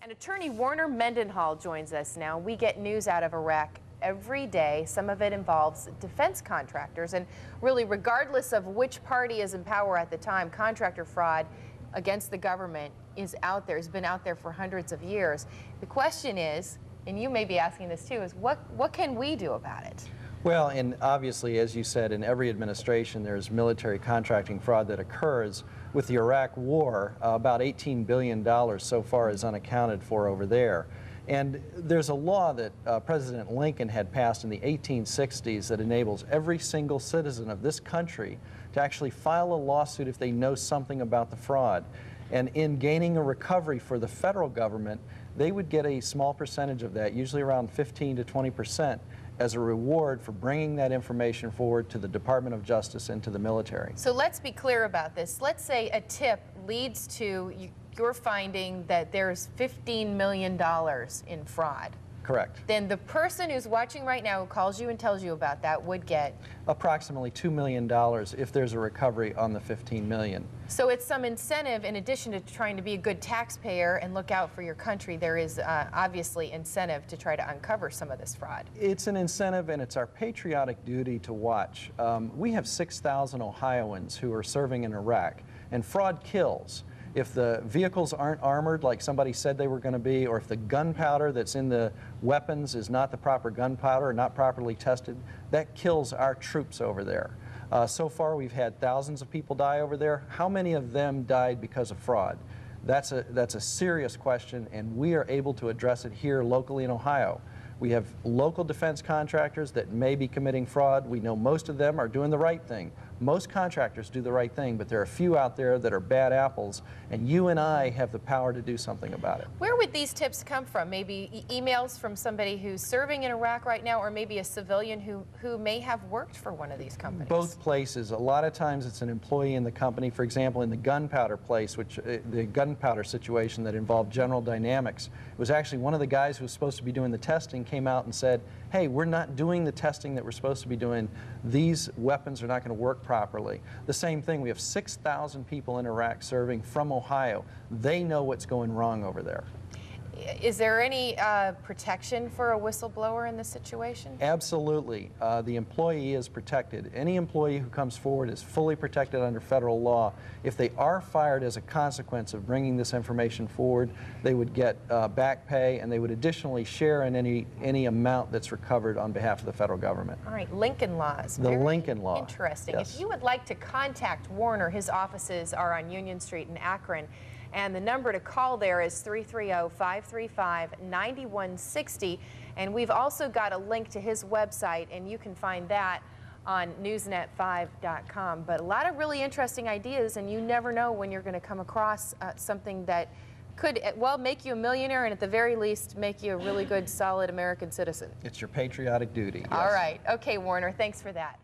And attorney Warner Mendenhall joins us now. We get news out of Iraq every day. Some of it involves defense contractors. And really, regardless of which party is in power at the time, contractor fraud against the government is out there, has been out there for hundreds of years. The question is, and you may be asking this too, is what can we do about it? Well, and obviously, as you said, in every administration there's military contracting fraud that occurs. With the Iraq War, about $18 billion so far is unaccounted for over there. And there's a law that President Lincoln had passed in the 1860s that enables every single citizen of this country to actually file a lawsuit if they know something about the fraud. And in gaining a recovery for the federal government, they would get a small percentage of that, usually around 15 to 20%, as a reward for bringing that information forward to the Department of Justice and to the military. So let's be clear about this. Let's say a tip leads to your finding that there's $15 million in fraud. Correct. Then the person who's watching right now who calls you and tells you about that would get approximately $2 million if there's a recovery on the $15 million. So it's some incentive, in addition to trying to be a good taxpayer and look out for your country, there is obviously incentive to try to uncover some of this fraud. It's an incentive, and it's our patriotic duty to watch. We have 6,000 Ohioans who are serving in Iraq, and fraud kills. If the vehicles aren't armored like somebody said they were going to be, or if the gunpowder that's in the weapons is not the proper gunpowder or not properly tested, that kills our troops over there. So far we've had thousands of people die over there. How many of them died because of fraud? That's a serious question, and we are able to address it here locally in Ohio. We have local defense contractors that may be committing fraud. We know most of them are doing the right thing. Most contractors do the right thing, but there are a few out there that are bad apples, and you and I have the power to do something about it. Where would these tips come from? Maybe emails from somebody who's serving in Iraq right now, or maybe a civilian who may have worked for one of these companies? Both places. A lot of times it's an employee in the company. For example, in the gunpowder place, the gunpowder situation that involved General Dynamics, it was actually one of the guys who was supposed to be doing the testing came out and said, hey, we're not doing the testing that we're supposed to be doing. These weapons are not going to work properly. The same thing, we have 6,000 people in Iraq serving from Ohio. They know what's going wrong over there. Is there any protection for a whistleblower in this situation? Absolutely. The employee is protected. Any employee who comes forward is fully protected under federal law. If they are fired as a consequence of bringing this information forward, they would get back pay, and they would additionally share in any amount that's recovered on behalf of the federal government. All right, Lincoln laws. The Lincoln Law. Interesting. Yes. If you would like to contact Warner, his offices are on Union Street in Akron. And the number to call there is 330-535-9160. And we've also got a link to his website, and you can find that on newsnet5.com. But a lot of really interesting ideas, and you never know when you're going to come across something that could, well, make you a millionaire, and at the very least make you a really good, solid American citizen. It's your patriotic duty. Yes. All right. Okay, Warner, thanks for that.